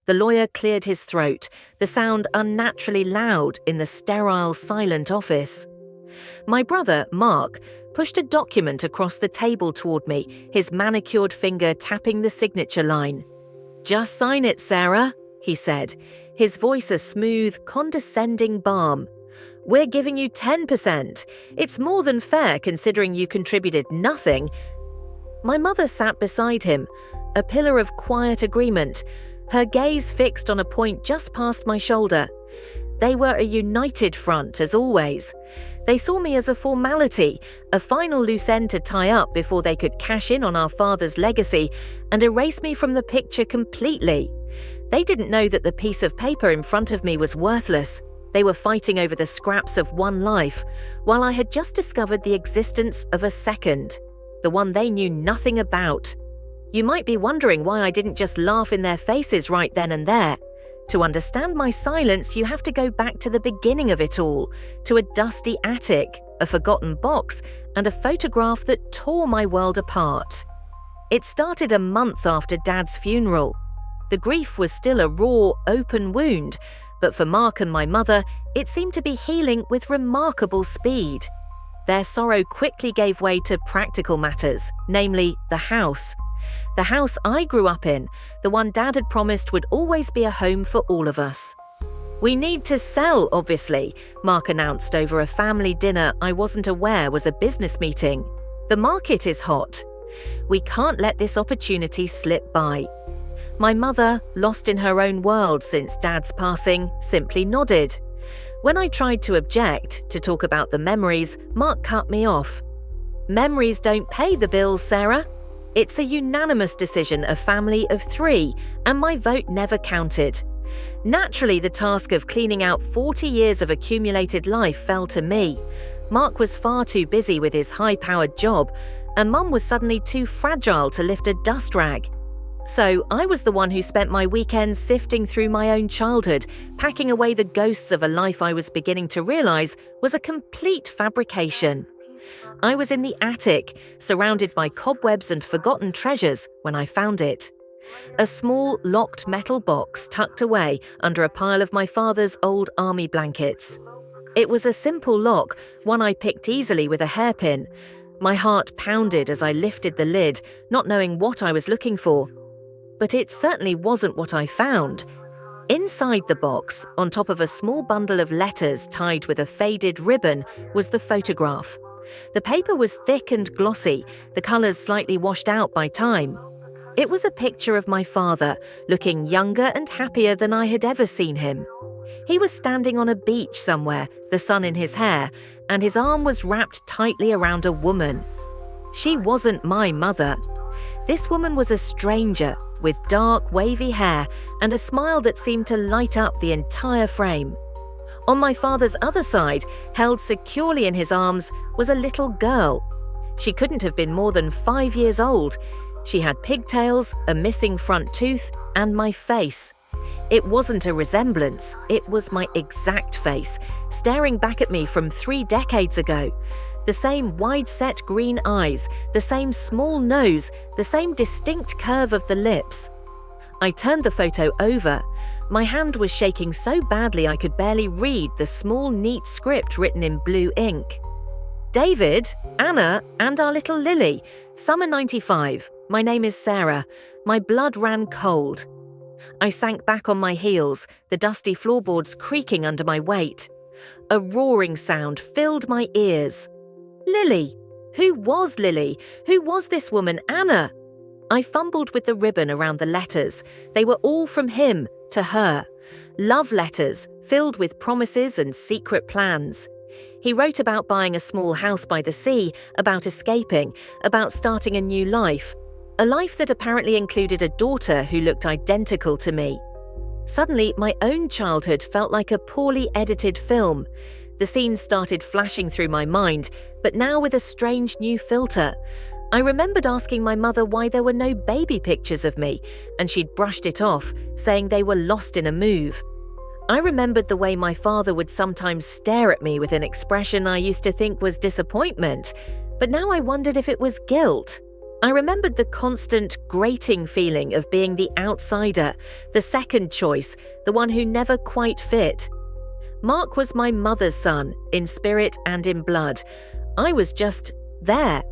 The lawyer cleared his throat, the sound unnaturally loud in the sterile, silent office. My brother, Mark, pushed a document across the table toward me, his manicured finger tapping the signature line. "Just sign it, Sarah," he said, his voice a smooth, condescending balm. "We're giving you 10%. It's more than fair considering you contributed nothing." My mother sat beside him, a pillar of quiet agreement, her gaze fixed on a point just past my shoulder. They were a united front, as always. They saw me as a formality, a final loose end to tie up before they could cash in on our father's legacy and erase me from the picture completely. They didn't know that the piece of paper in front of me was worthless. They were fighting over the scraps of one life, while I had just discovered the existence of a second, the one they knew nothing about. You might be wondering why I didn't just laugh in their faces right then and there. To understand my silence, you have to go back to the beginning of it all, to a dusty attic, a forgotten box, and a photograph that tore my world apart. It started a month after Dad's funeral. The grief was still a raw, open wound, but for Mark and my mother, it seemed to be healing with remarkable speed. Their sorrow quickly gave way to practical matters, namely the house. The house I grew up in, the one Dad had promised would always be a home for all of us. "We need to sell, obviously," Mark announced over a family dinner I wasn't aware was a business meeting. "The market is hot. We can't let this opportunity slip by." My mother, lost in her own world since Dad's passing, simply nodded. When I tried to object, to talk about the memories, Mark cut me off. "Memories don't pay the bills, Sarah. It's a unanimous decision, a family of 3, and my vote never counted." Naturally, the task of cleaning out 40 years of accumulated life fell to me. Mark was far too busy with his high-powered job, and Mum was suddenly too fragile to lift a dust rag. So I was the one who spent my weekends sifting through my own childhood, packing away the ghosts of a life I was beginning to realize was a complete fabrication. I was in the attic, surrounded by cobwebs and forgotten treasures, when I found it. A small, locked metal box tucked away under a pile of my father's old army blankets. It was a simple lock, one I picked easily with a hairpin. My heart pounded as I lifted the lid, not knowing what I was looking for. But it certainly wasn't what I found. Inside the box, on top of a small bundle of letters tied with a faded ribbon, was the photograph. The paper was thick and glossy, the colours slightly washed out by time. It was a picture of my father, looking younger and happier than I had ever seen him. He was standing on a beach somewhere, the sun in his hair, and his arm was wrapped tightly around a woman. She wasn't my mother. This woman was a stranger, with dark, wavy hair and a smile that seemed to light up the entire frame. On my father's other side, held securely in his arms, was a little girl. She couldn't have been more than 5 years old. She had pigtails, a missing front tooth, and my face. It wasn't a resemblance, it was my exact face, staring back at me from 3 decades ago. The same wide-set green eyes, the same small nose, the same distinct curve of the lips. I turned the photo over. My hand was shaking so badly I could barely read the small, neat script written in blue ink. "David, Anna, and our little Lily. Summer 95. My name is Sarah. My blood ran cold." I sank back on my heels, the dusty floorboards creaking under my weight. A roaring sound filled my ears. Lily! Who was Lily? Who was this woman, Anna? I fumbled with the ribbon around the letters. They were all from him to her. Love letters, filled with promises and secret plans. He wrote about buying a small house by the sea, about escaping, about starting a new life. A life that apparently included a daughter who looked identical to me. Suddenly, my own childhood felt like a poorly edited film. The scenes started flashing through my mind, but now with a strange new filter. I remembered asking my mother why there were no baby pictures of me, and she'd brushed it off, saying they were lost in a move. I remembered the way my father would sometimes stare at me with an expression I used to think was disappointment, but now I wondered if it was guilt. I remembered the constant grating feeling of being the outsider, the second choice, the one who never quite fit. Mark was my mother's son, in spirit and in blood. I was just there,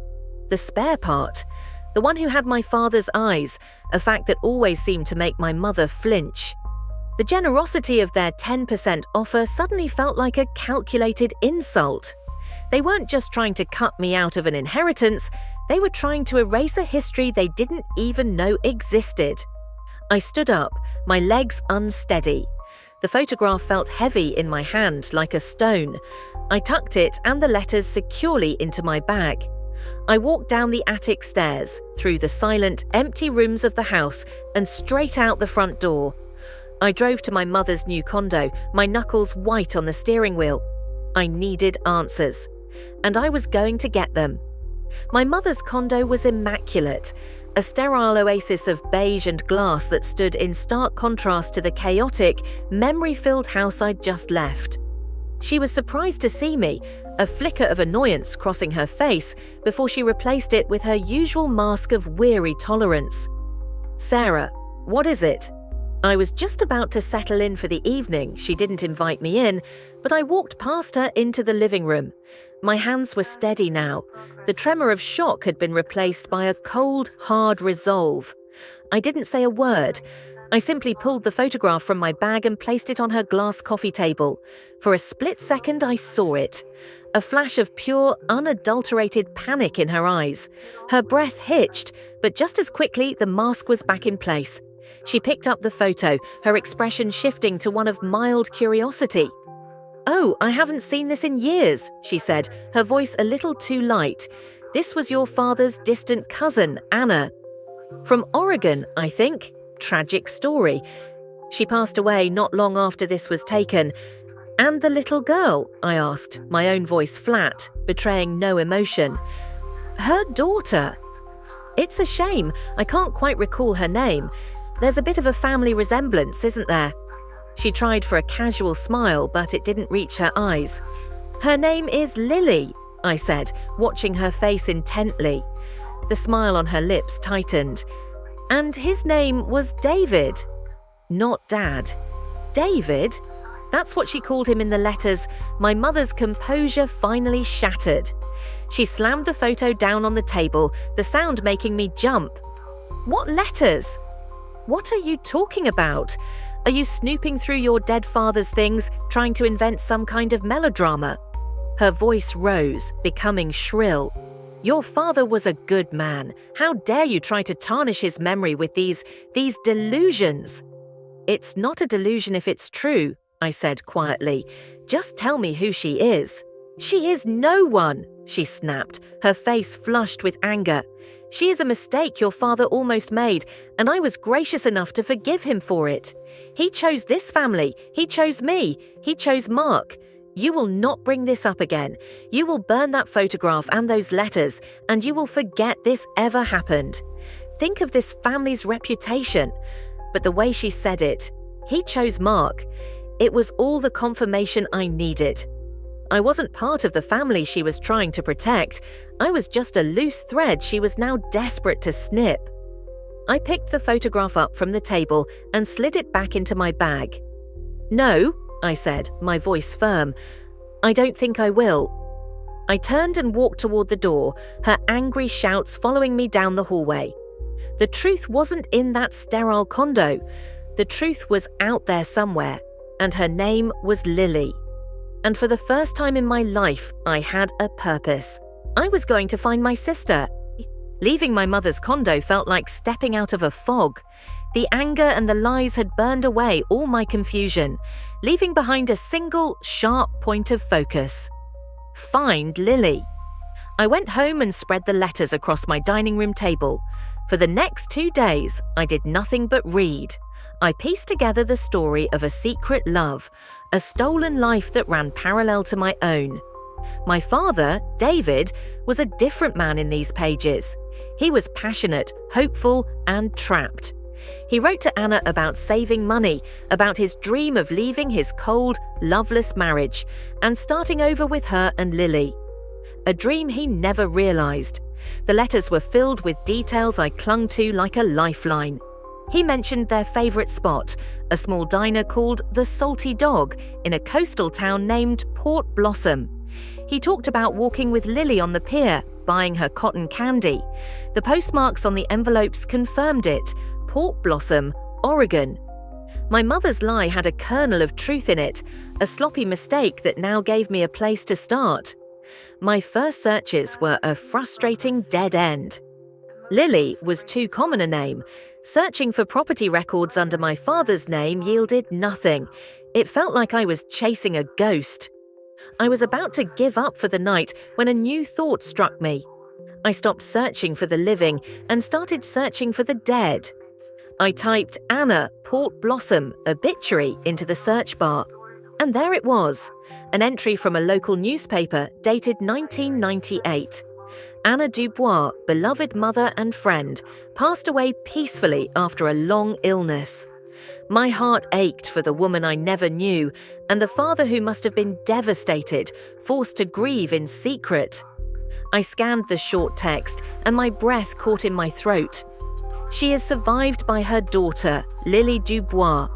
the spare part, the one who had my father's eyes, a fact that always seemed to make my mother flinch. The generosity of their 10% offer suddenly felt like a calculated insult. They weren't just trying to cut me out of an inheritance, they were trying to erase a history they didn't even know existed. I stood up, my legs unsteady. The photograph felt heavy in my hand, like a stone. I tucked it and the letters securely into my bag. I walked down the attic stairs, through the silent, empty rooms of the house, and straight out the front door. I drove to my mother's new condo, my knuckles white on the steering wheel. I needed answers, and I was going to get them. My mother's condo was immaculate, a sterile oasis of beige and glass that stood in stark contrast to the chaotic, memory-filled house I'd just left. She was surprised to see me, a flicker of annoyance crossing her face before she replaced it with her usual mask of weary tolerance. "Sarah, what is it?" I was just about to settle in for the evening. She didn't invite me in, but I walked past her into the living room. My hands were steady now. The tremor of shock had been replaced by a cold, hard resolve. I didn't say a word. I simply pulled the photograph from my bag and placed it on her glass coffee table. For a split second, I saw it. A flash of pure, unadulterated panic in her eyes. Her breath hitched, but just as quickly, the mask was back in place. She picked up the photo, her expression shifting to one of mild curiosity. "Oh, I haven't seen this in years," she said, her voice a little too light. "This was your father's distant cousin, Anna. From Oregon, I think. Tragic story. She passed away not long after this was taken." "And the little girl?" I asked, my own voice flat, betraying no emotion. "Her daughter. It's a shame, I can't quite recall her name. There's a bit of a family resemblance, isn't there?" She tried for a casual smile, but it didn't reach her eyes. "Her name is Lily," I said, watching her face intently. The smile on her lips tightened. "And his name was David." "Not Dad." "David?" That's what she called him in the letters. My mother's composure finally shattered. She slammed the photo down on the table, the sound making me jump. "What letters?" "What are you talking about? Are you snooping through your dead father's things, trying to invent some kind of melodrama?" Her voice rose, becoming shrill. "Your father was a good man. How dare you try to tarnish his memory with these delusions?" "It's not a delusion if it's true," I said quietly. "Just tell me who she is." "She is no one," she snapped, her face flushed with anger. "She is a mistake your father almost made, and I was gracious enough to forgive him for it. He chose this family, he chose me, he chose Mark. You will not bring this up again. You will burn that photograph and those letters, and you will forget this ever happened. Think of this family's reputation." But the way she said it, he chose Mark. It was all the confirmation I needed. I wasn't part of the family she was trying to protect. I was just a loose thread she was now desperate to snip. I picked the photograph up from the table and slid it back into my bag. "No," I said, my voice firm. "I don't think I will." I turned and walked toward the door, her angry shouts following me down the hallway. The truth wasn't in that sterile condo. The truth was out there somewhere, and her name was Lily. And for the first time in my life, I had a purpose. I was going to find my sister. Leaving my mother's condo felt like stepping out of a fog. The anger and the lies had burned away all my confusion, leaving behind a single, sharp point of focus. Find Lily. I went home and spread the letters across my dining room table. For the next 2 days, I did nothing but read. I pieced together the story of a secret love, a stolen life that ran parallel to my own. My father, David, was a different man in these pages. He was passionate, hopeful, and trapped. He wrote to Anna about saving money, about his dream of leaving his cold, loveless marriage and starting over with her and Lily. A dream he never realized, The letters were filled with details I clung to like a lifeline. He mentioned their favorite spot, a small diner called the Salty Dog in a coastal town named Port Blossom. He talked about walking with Lily on the pier, buying her cotton candy. The postmarks on the envelopes confirmed it: Port Blossom, Oregon. My mother's lie had a kernel of truth in it, a sloppy mistake that now gave me a place to start. My first searches were a frustrating dead end. Lily was too common a name. Searching for property records under my father's name yielded nothing. It felt like I was chasing a ghost. I was about to give up for the night when a new thought struck me. I stopped searching for the living and started searching for the dead. I typed Anna Port Blossom obituary into the search bar. And there it was, an entry from a local newspaper dated 1998. Anna Dubois, beloved mother and friend, passed away peacefully after a long illness. My heart ached for the woman I never knew and the father who must have been devastated, forced to grieve in secret. I scanned the short text and my breath caught in my throat. She is survived by her daughter, Lily Dubois.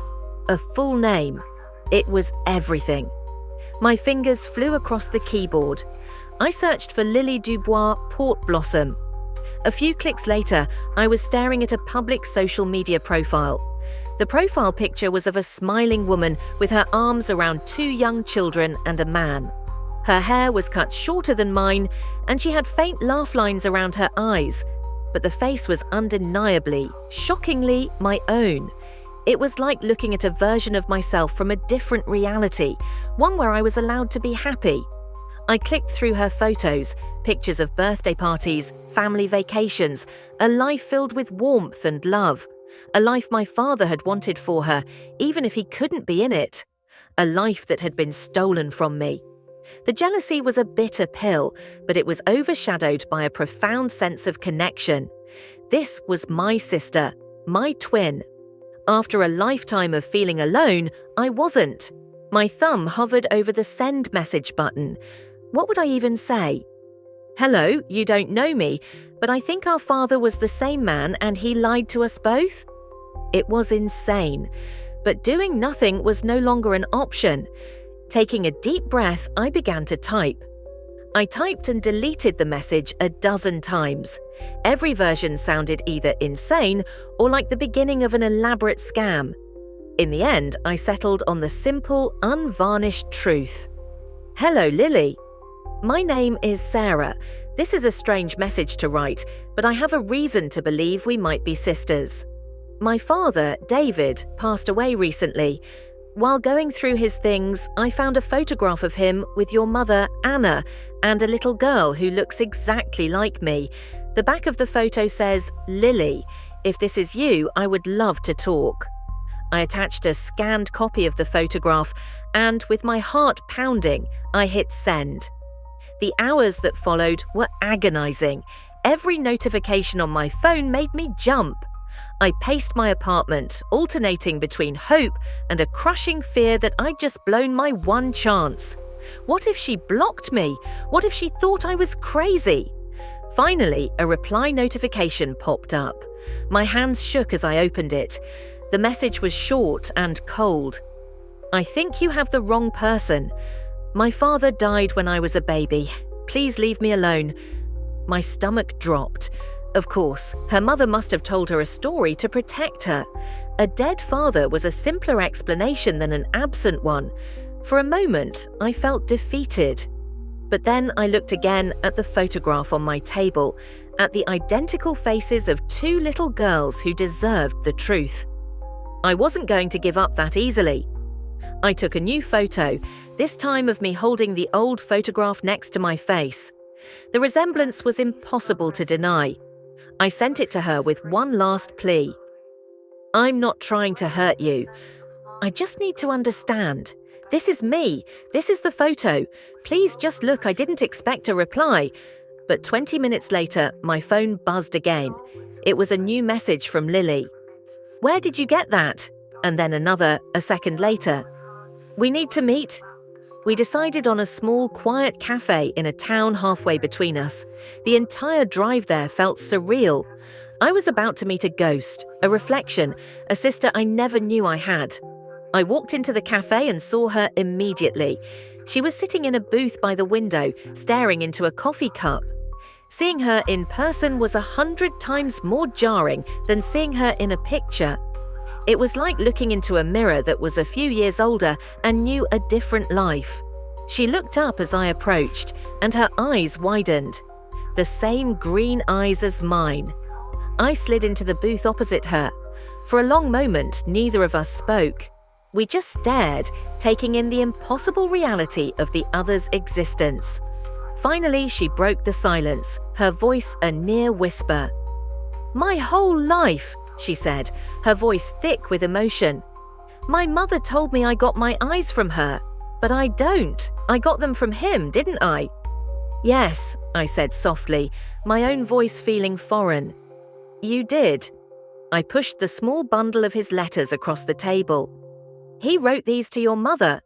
A full name. It was everything. My fingers flew across the keyboard. I searched for Lily Dubois Port Blossom. A few clicks later, I was staring at a public social media profile. The profile picture was of a smiling woman with her arms around two young children and a man. Her hair was cut shorter than mine, and she had faint laugh lines around her eyes. But the face was undeniably, shockingly my own. It was like looking at a version of myself from a different reality, one where I was allowed to be happy. I clicked through her photos, pictures of birthday parties, family vacations, a life filled with warmth and love, a life my father had wanted for her, even if he couldn't be in it, a life that had been stolen from me. The jealousy was a bitter pill, but it was overshadowed by a profound sense of connection. This was my sister, my twin. After a lifetime of feeling alone, I wasn't. My thumb hovered over the send message button. What would I even say? Hello, you don't know me, but I think our father was the same man and he lied to us both? It was insane. But doing nothing was no longer an option. Taking a deep breath, I began to type. I typed and deleted the message a dozen times. Every version sounded either insane or like the beginning of an elaborate scam. In the end, I settled on the simple, unvarnished truth. Hello, Lily. My name is Sarah. This is a strange message to write, but I have a reason to believe we might be sisters. My father, David, passed away recently. While going through his things, I found a photograph of him with your mother, Anna, and a little girl who looks exactly like me. The back of the photo says, Lily. If this is you, I would love to talk. I attached a scanned copy of the photograph, and with my heart pounding, I hit send. The hours that followed were agonizing. Every notification on my phone made me jump. I paced my apartment, alternating between hope and a crushing fear that I'd just blown my one chance. What if she blocked me? What if she thought I was crazy? Finally, a reply notification popped up. My hands shook as I opened it. The message was short and cold. I think you have the wrong person. My father died when I was a baby. Please leave me alone. My stomach dropped. Of course, her mother must have told her a story to protect her. A dead father was a simpler explanation than an absent one. For a moment, I felt defeated. But then I looked again at the photograph on my table, at the identical faces of two little girls who deserved the truth. I wasn't going to give up that easily. I took a new photo, this time of me holding the old photograph next to my face. The resemblance was impossible to deny. I sent it to her with one last plea. I'm not trying to hurt you. I just need to understand. This is me. This is the photo. Please just look. I didn't expect a reply. But 20 minutes later, my phone buzzed again. It was a new message from Lily. Where did you get that? And then another, a second later. We need to meet. We decided on a small, quiet cafe in a town halfway between us. The entire drive there felt surreal. I was about to meet a ghost, a reflection, a sister I never knew I had. I walked into the cafe and saw her immediately. She was sitting in a booth by the window, staring into a coffee cup. Seeing her in person was 100 times more jarring than seeing her in a picture. It was like looking into a mirror that was a few years older and knew a different life. She looked up as I approached, and her eyes widened. The same green eyes as mine. I slid into the booth opposite her. For a long moment, neither of us spoke. We just stared, taking in the impossible reality of the other's existence. Finally, she broke the silence, her voice a near whisper. "My whole life," she said, her voice thick with emotion. "My mother told me I got my eyes from her, but I don't. I got them from him, didn't I?" "Yes," I said softly, my own voice feeling foreign. "You did." I pushed the small bundle of his letters across the table. "He wrote these to your mother.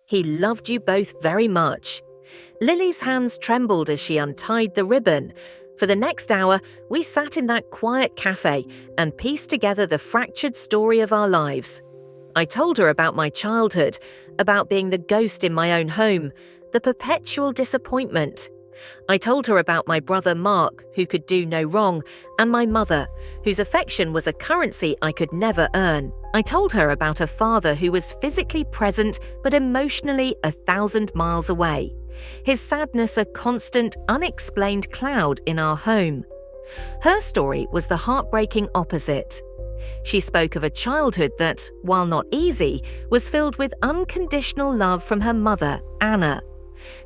He loved you both very much." Lily's hands trembled as she untied the ribbon. For the next hour, we sat in that quiet cafe and pieced together the fractured story of our lives. I told her about my childhood, about being the ghost in my own home, the perpetual disappointment. I told her about my brother Mark, who could do no wrong, and my mother, whose affection was a currency I could never earn. I told her about a father who was physically present but emotionally 1,000 miles away. His sadness a constant, unexplained cloud in our home. Her story was the heartbreaking opposite. She spoke of a childhood that, while not easy, was filled with unconditional love from her mother, Anna.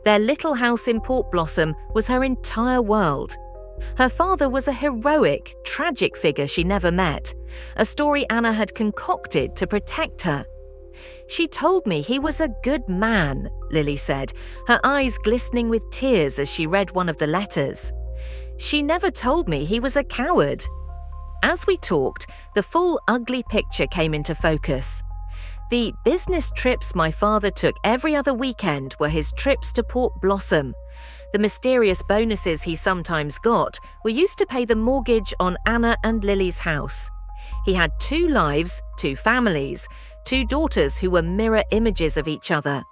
Their little house in Port Blossom was her entire world. Her father was a heroic, tragic figure she never met, a story Anna had concocted to protect her. "She told me he was a good man," Lily said, her eyes glistening with tears as she read one of the letters. "She never told me he was a coward." As we talked, the full ugly picture came into focus. The business trips my father took every other weekend were his trips to Port Blossom. The mysterious bonuses he sometimes got were used to pay the mortgage on Anna and Lily's house. He had 2 lives, 2 families, 2 daughters who were mirror images of each other.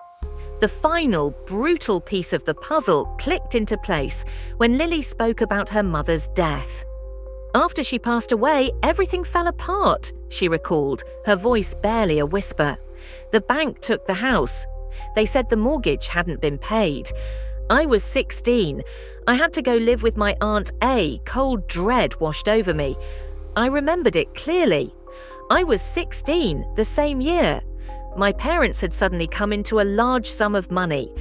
The final, brutal piece of the puzzle clicked into place when Lily spoke about her mother's death. "After she passed away, everything fell apart," she recalled, her voice barely a whisper. "The bank took the house. They said the mortgage hadn't been paid. I was 16. I had to go live with my Aunt A. Cold dread washed over me. I remembered it clearly. I was 16, the same year. My parents had suddenly come into a large sum of money.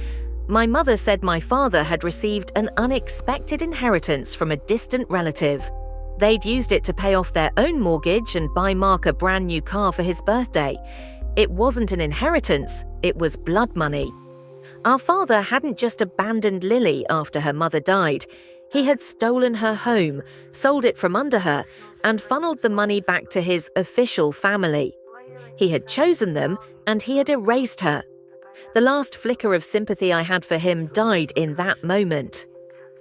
My mother said my father had received an unexpected inheritance from a distant relative. They'd used it to pay off their own mortgage and buy Mark a brand new car for his birthday. It wasn't an inheritance, it was blood money. Our father hadn't just abandoned Lily after her mother died. He had stolen her home, sold it from under her, and funneled the money back to his official family. He had chosen them, and he had erased her. The last flicker of sympathy I had for him died in that moment.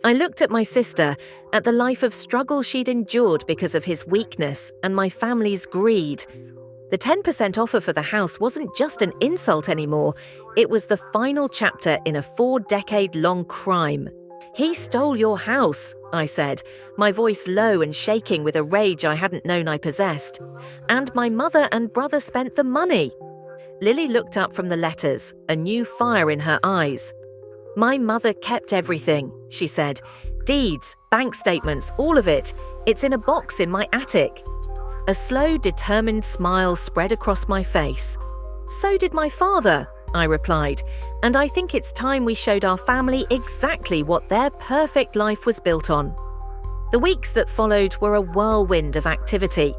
I looked at my sister, at the life of struggle she'd endured because of his weakness and my family's greed. The 10% offer for the house wasn't just an insult anymore, it was the final chapter in a 4-decade-long crime. "He stole your house," I said, my voice low and shaking with a rage I hadn't known I possessed. "And my mother and brother spent the money." Lily looked up from the letters, a new fire in her eyes. "My mother kept everything," she said. "Deeds, bank statements, all of it. It's in a box in my attic." A slow, determined smile spread across my face. "So did my father," I replied, "and I think it's time we showed our family exactly what their perfect life was built on." The weeks that followed were a whirlwind of activity.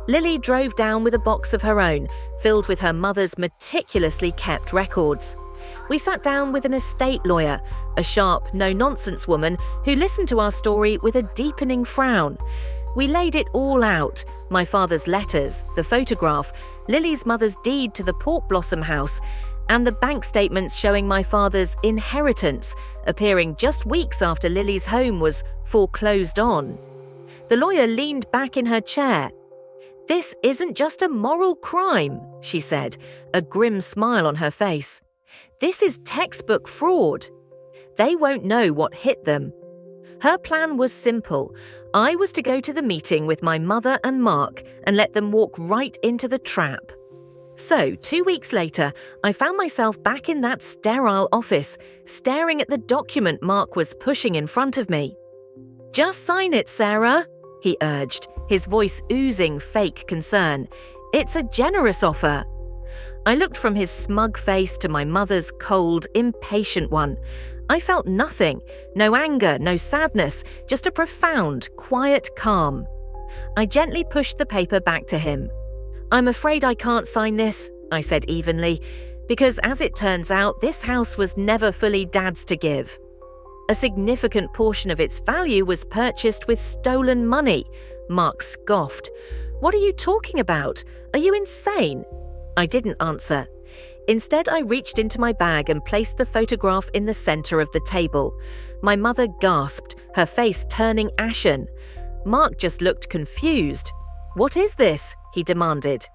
Lily drove down with a box of her own, filled with her mother's meticulously kept records. We sat down with an estate lawyer, a sharp, no-nonsense woman who listened to our story with a deepening frown. We laid it all out, my father's letters, the photograph, Lily's mother's deed to the Port Blossom house, and the bank statements showing my father's inheritance appearing just weeks after Lily's home was foreclosed on. The lawyer leaned back in her chair. "This isn't just a moral crime," she said, a grim smile on her face. "This is textbook fraud. They won't know what hit them." Her plan was simple. I was to go to the meeting with my mother and Mark and let them walk right into the trap. So, 2 weeks later, I found myself back in that sterile office, staring at the document Mark was pushing in front of me. "Just sign it, Sarah," he urged, his voice oozing fake concern. "It's a generous offer." I looked from his smug face to my mother's cold, impatient one. I felt nothing, no anger, no sadness, just a profound, quiet calm. I gently pushed the paper back to him. "I'm afraid I can't sign this," I said evenly, because as it turns out, this house was never fully Dad's to give. A significant portion of its value was purchased with stolen money. Mark scoffed. "What are you talking about? Are you insane?" I didn't answer. Instead, I reached into my bag and placed the photograph in the center of the table. My mother gasped, her face turning ashen. Mark just looked confused. "What is this?" he demanded.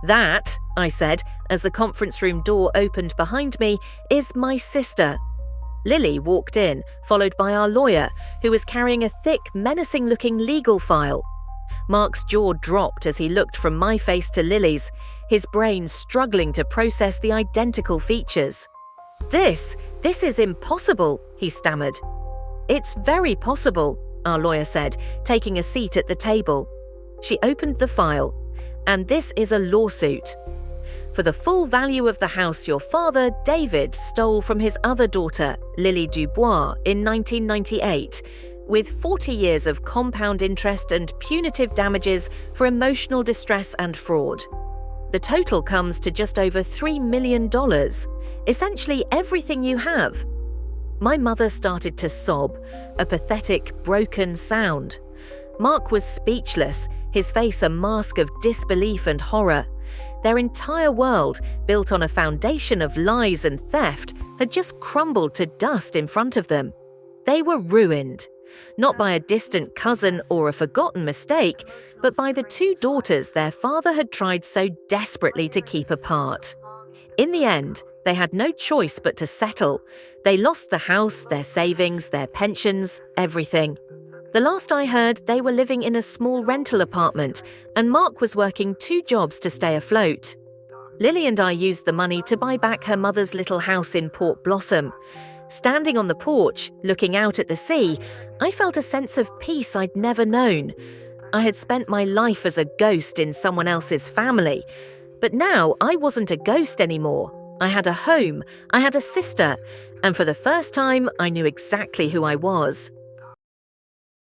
"That," I said, as the conference room door opened behind me, "is my sister." Lily walked in, followed by our lawyer, who was carrying a thick, menacing-looking legal file. Mark's jaw dropped as he looked from my face to Lily's, his brain struggling to process the identical features. This is impossible," he stammered. "It's very possible," our lawyer said, taking a seat at the table. She opened the file. "And this is a lawsuit for the full value of the house your father, David, stole from his other daughter, Lily Dubois, in 1998, with 40 years of compound interest and punitive damages for emotional distress and fraud. The total comes to just over $3 million, essentially everything you have." My mother started to sob, a pathetic, broken sound. Mark was speechless, his face a mask of disbelief and horror. Their entire world, built on a foundation of lies and theft, had just crumbled to dust in front of them. They were ruined. Not by a distant cousin or a forgotten mistake, but by the two daughters their father had tried so desperately to keep apart. In the end, they had no choice but to settle. They lost the house, their savings, their pensions, everything. The last I heard, they were living in a small rental apartment, and Mark was working 2 jobs to stay afloat. Lily and I used the money to buy back her mother's little house in Port Blossom. Standing on the porch, looking out at the sea, I felt a sense of peace I'd never known. I had spent my life as a ghost in someone else's family, but now I wasn't a ghost anymore. I had a home, I had a sister, and for the first time I knew exactly who I was.